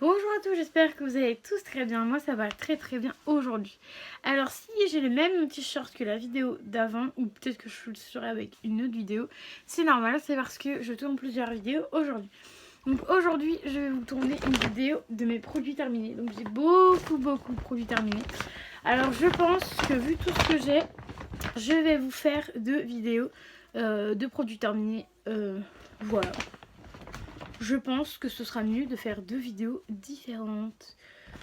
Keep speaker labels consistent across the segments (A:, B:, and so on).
A: Bonjour à tous, j'espère que vous allez tous très bien. Moi ça va très bien aujourd'hui. Alors si j'ai le même t-shirt que la vidéo d'avant, ou peut-être que je le serai avec une autre vidéo, c'est normal, c'est parce que je tourne plusieurs vidéos aujourd'hui. Donc aujourd'hui je vais vous tourner une vidéo de mes produits terminés. Donc j'ai beaucoup de produits terminés. Alors je pense que vu tout ce que j'ai, je vais vous faire deux vidéos de produits terminés. Voilà. Je pense que ce sera mieux de faire deux vidéos différentes.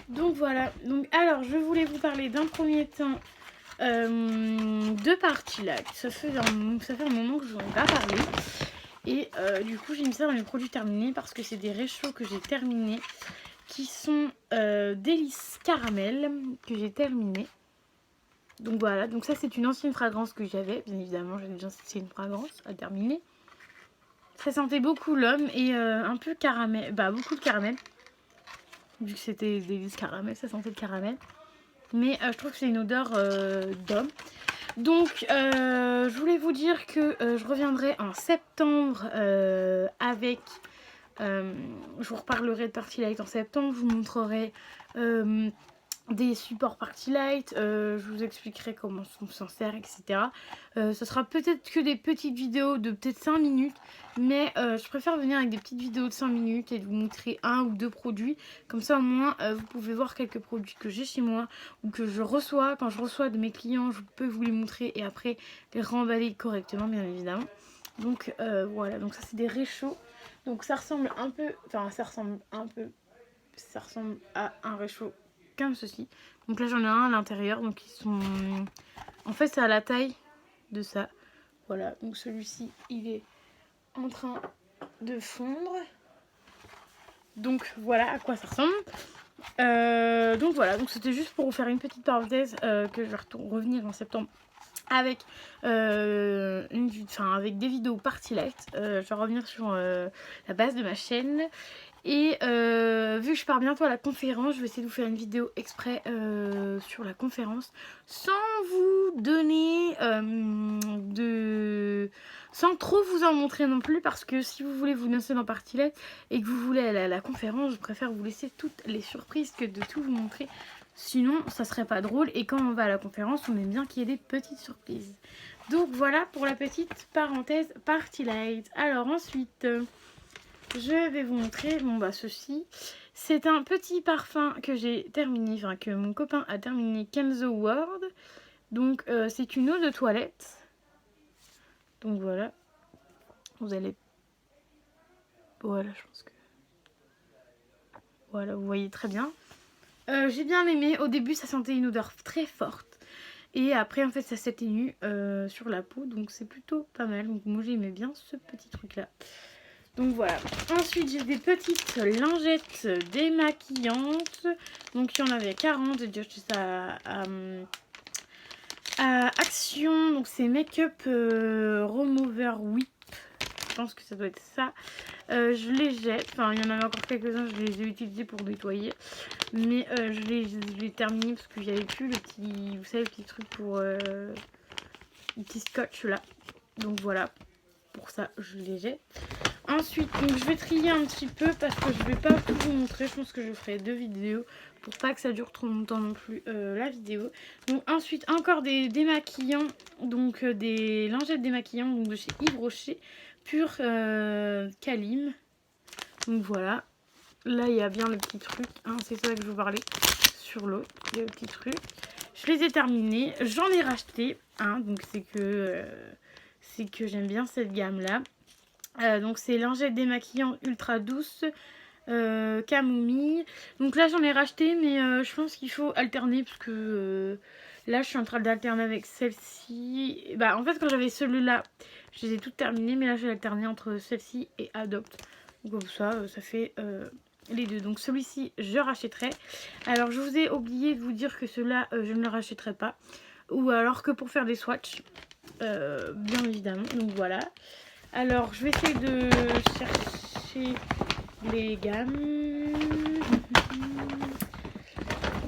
A: Donc voilà. Donc alors, je voulais vous parler d'un premier temps de Party Light. Ça fait un moment que je vous en ai pas parlé. Et du coup, j'ai mis ça dans les produits terminés parce que c'est des réchauds que j'ai terminés. Qui sont Délices Caramel que j'ai terminé. Donc voilà. Donc ça, c'est une ancienne fragrance que j'avais. Bien évidemment, j'ai déjà c'est une fragrance à terminer. Ça sentait beaucoup l'homme et un peu caramel, beaucoup de caramel. Vu que c'était des délices caramel, ça sentait le caramel. Mais je trouve que c'est une odeur d'homme. Donc je voulais vous dire que je reviendrai en septembre avec... je vous reparlerai de Party Light en septembre, je vous montrerai des supports Party Light, je vous expliquerai comment on s'en sert, etc. Ce sera peut-être que des petites vidéos de peut-être 5 minutes, mais je préfère venir avec des petites vidéos de 5 minutes et de vous montrer un ou deux produits. Comme ça au moins vous pouvez voir quelques produits que j'ai chez moi ou que je reçois. Quand je reçois de mes clients, je peux vous les montrer et après les remballer correctement, bien évidemment. Donc voilà, donc ça c'est des réchauds. Donc ça ressemble un peu, ça ressemble à un réchaud comme ceci. Donc là j'en ai un à l'intérieur, donc ils sont... En fait c'est à la taille de ça. Voilà, donc celui-ci il est en train de fondre. Donc voilà à quoi ça ressemble. Donc voilà, donc c'était juste pour vous faire une petite parenthèse que je vais revenir en septembre avec, avec des vidéos Party Light. Je vais revenir sur la base de ma chaîne. Et vu que je pars bientôt à la conférence, je vais essayer de vous faire une vidéo exprès sur la conférence sans vous donner sans trop vous en montrer non plus, parce que si vous voulez vous lancer dans Party Light et que vous voulez aller à la conférence, je préfère vous laisser toutes les surprises que de tout vous montrer. Sinon, ça serait pas drôle et quand on va à la conférence, on aime bien qu'il y ait des petites surprises. Donc voilà pour la petite parenthèse Party Light. Alors ensuite... je vais vous montrer, ceci, c'est un petit parfum que j'ai terminé, que mon copain a terminé, Kenzo World. Donc c'est une eau de toilette. Donc voilà, vous allez, voilà, je pense que, voilà, vous voyez très bien. J'ai bien aimé, au début ça sentait une odeur très forte. Et après en fait ça s'atténue sur la peau, donc c'est plutôt pas mal. Donc moi j'aimais bien ce petit truc là. Donc voilà. Ensuite, j'ai des petites lingettes démaquillantes. Donc il y en avait 40. J'ai déjà acheté ça à Action. Donc c'est Make-up Remover Whip. Je pense que ça doit être ça. Je les jette. Enfin, il y en avait encore quelques-uns. Je les ai utilisés pour nettoyer. Mais je les terminé parce que j'avais plus le petit... Vous savez, le petit truc pour... le petit scotch là. Donc voilà. Pour ça, je les jette. Ensuite, donc je vais trier un petit peu parce que je vais pas tout vous montrer. Je pense que je ferai deux vidéos pour pas que ça dure trop longtemps non plus la vidéo. Donc ensuite, encore des démaquillants, donc des lingettes démaquillants donc de chez Yves Rocher, pur Calim. Donc voilà. Là, il y a bien le petit truc, hein, c'est ça que je vous parlais sur l'autre. Il y a le petit truc. Je les ai terminés. J'en ai racheté un, donc c'est que j'aime bien cette gamme là. Donc c'est lingettes démaquillantes ultra douces camomille. Donc là j'en ai racheté, mais je pense qu'il faut alterner parce que là je suis en train d'alterner avec celle-ci. En fait quand j'avais celui-là je les ai toutes terminées, mais là j'ai alterné entre celle-ci et Adopt. Donc comme ça fait les deux. Donc celui-ci je rachèterai. Alors je vous ai oublié de vous dire que ceux-là je ne le rachèterai pas, ou alors que pour faire des swatchs bien évidemment. Donc voilà. Alors, je vais essayer de chercher les gammes.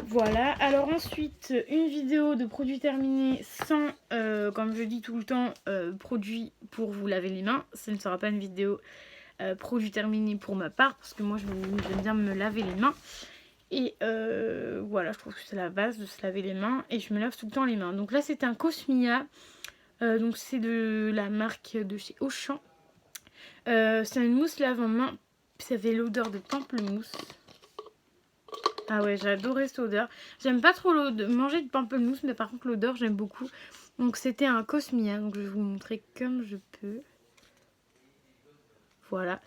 A: Voilà. Alors ensuite, une vidéo de produits terminés sans, comme je dis tout le temps, produits pour vous laver les mains. Ce ne sera pas une vidéo produit terminé pour ma part, parce que moi j'aime bien me laver les mains. Et voilà, je trouve que c'est la base de se laver les mains. Et je me lave tout le temps les mains. Donc là, c'est un Cosmia. Donc c'est de la marque de chez Auchan. C'est une mousse lave-en-main. Ça fait l'odeur de pamplemousse. Ah ouais, j'ai adoré cette odeur. J'aime pas trop manger de pamplemousse, mais par contre l'odeur, j'aime beaucoup. Donc c'était un Cosmia. Donc je vais vous montrer comme je peux. Voilà.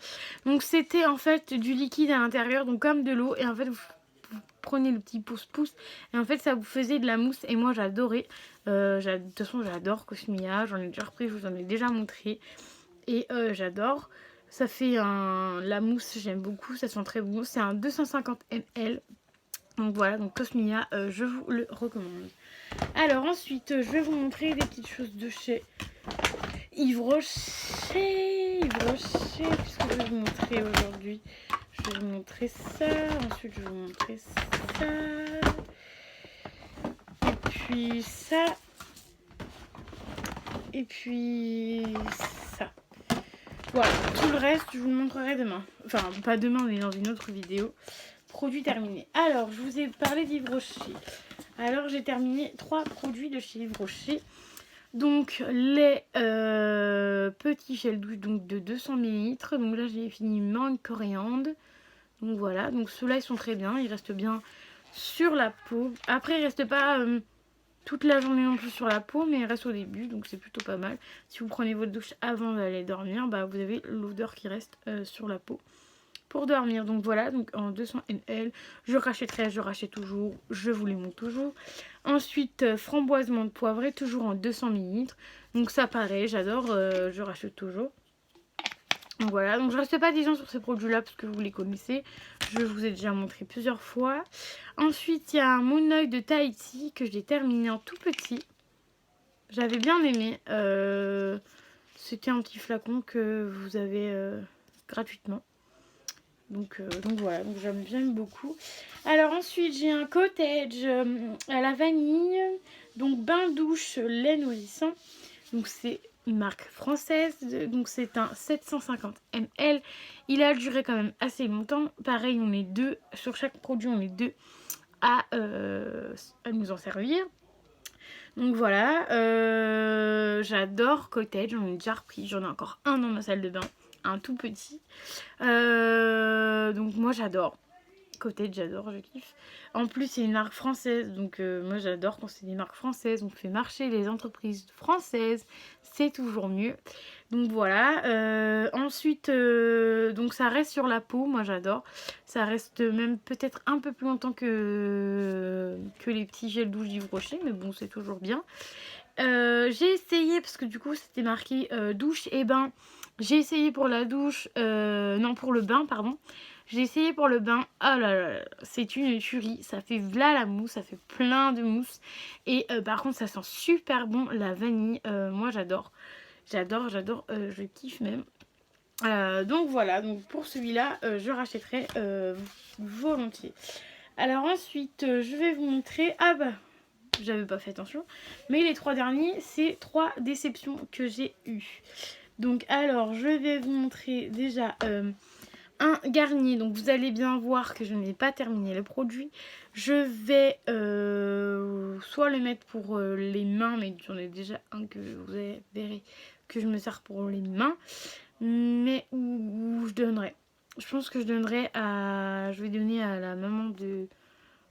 A: Donc c'était en fait du liquide à l'intérieur, donc comme de l'eau. Et en fait, vous prenez le petit pouce-pouce et en fait ça vous faisait de la mousse et moi j'adorais. De toute façon j'adore Cosmia, j'en ai déjà repris, je vous en ai déjà montré et j'adore. Ça fait la mousse, j'aime beaucoup, ça sent très bon. C'est un 250 ml. Donc voilà, donc Cosmia, je vous le recommande. Alors ensuite, je vais vous montrer des petites choses de chez Yves Rocher. Qu'est-ce que je vais vous montrer aujourd'hui? Je vais vous montrer ça. Ensuite, je vais vous montrer ça. Et puis ça. Et puis ça. Voilà, tout le reste, je vous le montrerai demain. Enfin, pas demain, mais dans une autre vidéo. Produit terminé. Alors, je vous ai parlé d'Yves Rocher. Alors, j'ai terminé 3 produits de chez Yves Rocher. Donc, les petits gels douche donc, de 200 ml. Donc là, j'ai fini mangue coriandre. Donc voilà, donc ceux-là, ils sont très bien. Ils restent bien sur la peau. Après, ils restent pas toute la journée non plus sur la peau, mais ils restent au début. Donc c'est plutôt pas mal. Si vous prenez votre douche avant d'aller dormir, bah, vous avez l'odeur qui reste sur la peau pour dormir. Donc voilà, donc en 200 ml, je rachète toujours, je vous les montre toujours. Ensuite, framboise menthe poivrée, toujours en 200 ml. Donc ça pareil, j'adore, je rachète toujours. Donc voilà, donc je reste pas 10 ans sur ces produits-là parce que vous les connaissez. Je vous ai déjà montré plusieurs fois. Ensuite, il y a un Moon Oil de Tahiti que j'ai terminé en tout petit. J'avais bien aimé. C'était un petit flacon que vous avez gratuitement. Donc voilà, donc j'aime beaucoup. Alors ensuite, j'ai un cottage à la vanille. Donc bain douche lait nourrissant. Donc c'est une marque française. Donc c'est un 750 ml. Il a duré quand même assez longtemps. Pareil, on est deux. Sur chaque produit, on est deux à nous en servir. Donc voilà. J'adore cottage. J'en ai déjà repris. J'en ai encore un dans ma salle de bain. Un tout petit. Donc moi j'adore. Cottage, j'adore, je kiffe. En plus, c'est une marque française. Donc moi j'adore quand c'est des marques françaises. On fait marcher les entreprises françaises. C'est toujours mieux. Donc voilà. Ensuite, donc ça reste sur la peau. Moi j'adore. Ça reste même peut-être un peu plus longtemps que les petits gels douche d'Yves Rocher. Mais bon, c'est toujours bien. J'ai essayé parce que du coup c'était marqué douche et bain. J'ai essayé pour la douche, non pour le bain pardon. J'ai essayé pour le bain, oh là là, c'est une tuerie, ça fait v'là la mousse, ça fait plein de mousse. Et par contre ça sent super bon la vanille, moi j'adore, je kiffe même. Donc voilà, donc pour celui-là je rachèterai volontiers. Alors ensuite je vais vous montrer, ah bah j'avais pas fait attention, mais les 3 derniers c'est 3 déceptions que j'ai eues. Donc alors je vais vous montrer déjà un Garnier. Donc vous allez bien voir que je n'ai pas terminé le produit. Je vais soit le mettre pour les mains, mais j'en ai déjà un que vous verrez que je me sers pour les mains. Mais où je donnerai. Je pense que je donnerai à... Je vais donner à la maman de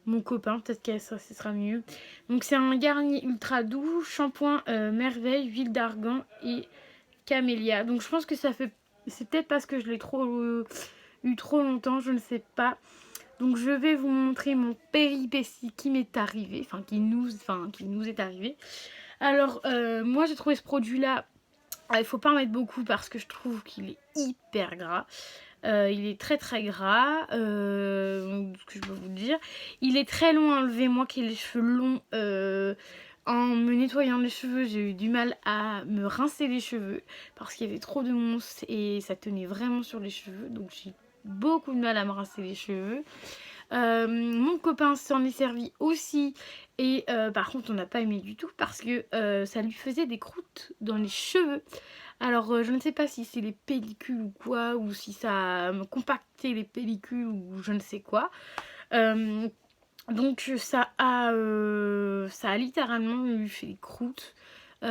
A: mon copain, peut-être que ce sera mieux. Donc c'est un Garnier ultra doux, shampoing merveille, huile d'argan et camélia. Donc je pense que ça fait, c'est peut-être parce que je l'ai eu trop longtemps, je ne sais pas. Donc je vais vous montrer mon péripétie qui m'est arrivé, qui nous est arrivé. Alors moi j'ai trouvé ce produit là, il faut pas en mettre beaucoup parce que je trouve qu'il est hyper gras. Il est très très gras, ce que je peux vous dire. Il est très long à enlever, moi qui ai les cheveux longs. En me nettoyant les cheveux, j'ai eu du mal à me rincer les cheveux parce qu'il y avait trop de mousse et ça tenait vraiment sur les cheveux. Donc j'ai beaucoup de mal à me rincer les cheveux. Mon copain s'en est servi aussi. Et par contre on n'a pas aimé du tout parce que ça lui faisait des croûtes dans les cheveux. Alors je ne sais pas si c'est les pellicules ou quoi, ou si ça a compacté les pellicules ou je ne sais quoi. Donc ça a littéralement lui fait des croûtes. Enfin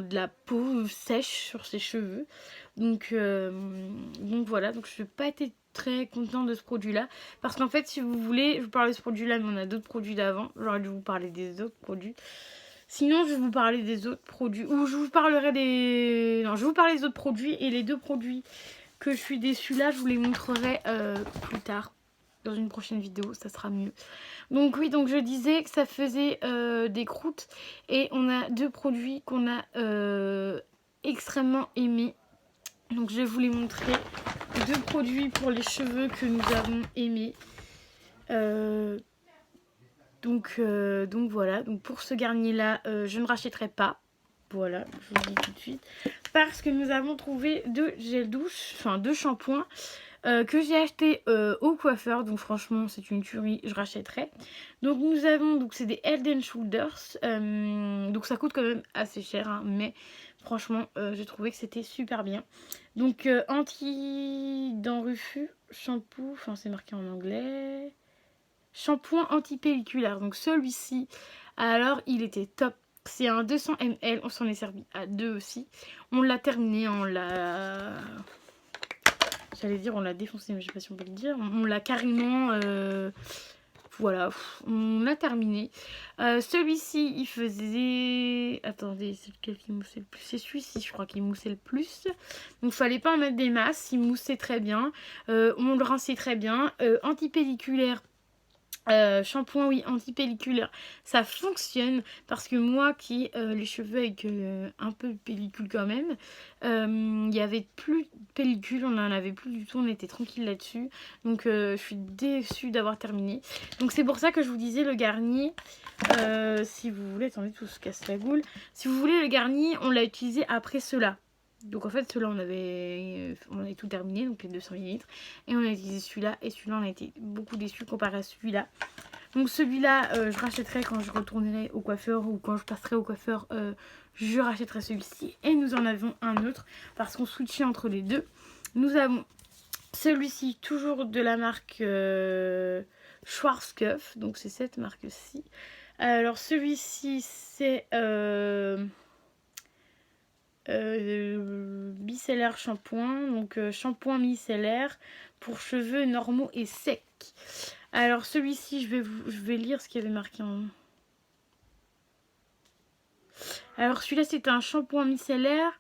A: de la peau sèche sur ses cheveux. Donc voilà, donc je n'ai pas été très contente de ce produit là. Parce qu'en fait si vous voulez, je vous parle de ce produit là mais on a d'autres produits d'avant. J'aurais dû vous parler des autres produits. Sinon, je vais vous parler des autres produits. Ou je vous parlerai des... Non, je vais vous parler des autres produits. Et les deux produits que je suis déçue là, je vous les montrerai plus tard. Dans une prochaine vidéo, ça sera mieux. Donc oui, donc je disais que ça faisait des croûtes. Et on a deux produits qu'on a extrêmement aimés. Donc je vais vous les montrer. Deux produits pour les cheveux que nous avons aimés. Donc voilà, donc pour ce garni là je ne rachèterai pas. Voilà, je vous le dis tout de suite. Parce que nous avons trouvé deux gels douche, enfin deux shampoings que j'ai acheté au coiffeur. Donc franchement c'est une tuerie, je rachèterai. Donc nous avons, donc c'est des Head & Shoulders. Donc ça coûte quand même assez cher hein, mais franchement j'ai trouvé que c'était super bien. Donc anti-dents refus, shampoo, enfin c'est marqué en anglais. Shampoing anti-pelliculaire. Donc celui-ci, alors il était top. C'est un 200 ml. On s'en est servi à deux aussi. On l'a terminé. On l'a... J'allais dire on l'a défoncé, mais je sais pas si on peut le dire. On l'a carrément... Voilà, on l'a terminé. Celui-ci, il faisait... Attendez, c'est lequel qui moussait le plus? C'est celui-ci, je crois, qui moussait le plus. Donc, il fallait pas en mettre des masses. Il moussait très bien. On le rinçait très bien. Anti-pelliculaire. Shampoing oui anti-pelliculaire, ça fonctionne parce que moi qui ai les cheveux avec un peu de pellicule quand même, il y avait plus de pellicule, on en avait plus du tout, on était tranquille là-dessus. Donc je suis déçue d'avoir terminé. Donc c'est pour ça que je vous disais le Garnier, si vous voulez, attendez tout se casse la goule, si vous voulez le Garnier on l'a utilisé après cela. Donc en fait ceux-là on avait tout terminé, donc les 200 ml. Et on a utilisé celui-là et celui-là on a été beaucoup déçus comparé à celui-là. Donc celui-là je rachèterai quand je retournerai au coiffeur ou quand je passerai au coiffeur, je rachèterai celui-ci. Et nous en avons un autre parce qu'on switchait entre les deux. Nous avons celui-ci toujours de la marque Schwarzkopf, donc c'est cette marque-ci. Alors celui-ci c'est... micellaire shampoing, donc shampoing micellaire pour cheveux normaux et secs. Alors celui-ci je vais lire ce qu'il y avait marqué en... Alors celui-là c'est un shampoing micellaire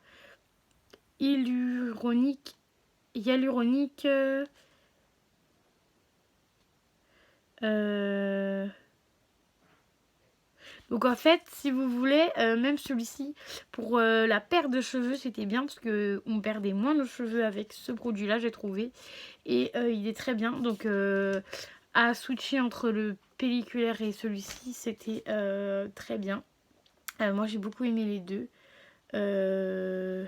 A: hyaluronique donc en fait si vous voulez même celui-ci pour la perte de cheveux c'était bien parce que on perdait moins de cheveux avec ce produit là j'ai trouvé. Et il est très bien, donc à switcher entre le pelliculaire et celui-ci c'était très bien. Moi j'ai beaucoup aimé les deux. Je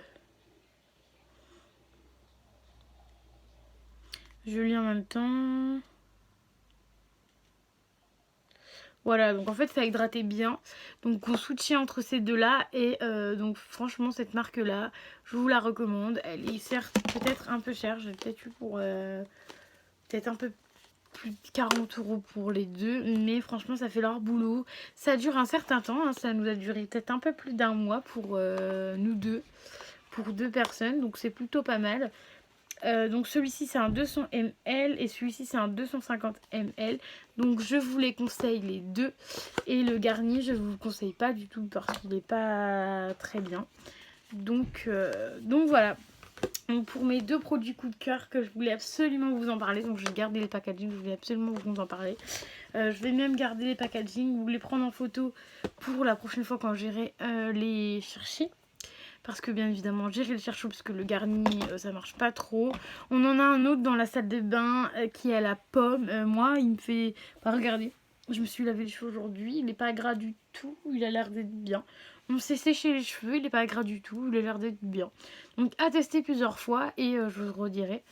A: lis en même temps. Voilà, donc en fait ça hydratait bien. Donc on switchait entre ces deux-là. Et donc franchement cette marque-là, je vous la recommande. Elle est certes peut-être un peu chère. J'ai peut-être eu pour peut-être un peu plus de 40 € pour les deux. Mais franchement ça fait leur boulot. Ça dure un certain temps. Hein, ça nous a duré peut-être un peu plus d'un mois pour nous deux. Pour deux personnes. Donc c'est plutôt pas mal. Donc celui-ci c'est un 200 ml et celui-ci c'est un 250 ml. Donc je vous les conseille les deux. Et le Garnier je vous le conseille pas du tout parce qu'il n'est pas très bien. Donc voilà. Donc pour mes deux produits coup de cœur que je voulais absolument vous en parler. Donc je vais garder les packaging, je voulais absolument vous en parler. Je vais même garder les packaging, vous les prendre en photo pour la prochaine fois quand j'irai les chercher. Parce que bien évidemment j'irai le chercher parce que le Garnier ça marche pas trop. On en a un autre dans la salle de bain qui est à la pomme. Moi il me fait... Enfin regardez, je me suis lavé les cheveux aujourd'hui. Il n'est pas gras du tout, il a l'air d'être bien. On s'est séché les cheveux, il n'est pas gras du tout, il a l'air d'être bien. Donc à tester plusieurs fois et je vous redirai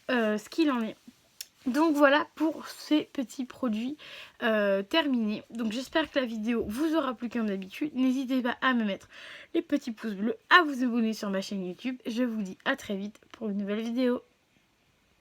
A: ce qu'il en est. Donc voilà pour ces petits produits terminés. Donc j'espère que la vidéo vous aura plu comme d'habitude. N'hésitez pas à me mettre les petits pouces bleus, à vous abonner sur ma chaîne YouTube. Je vous dis à très vite pour une nouvelle vidéo.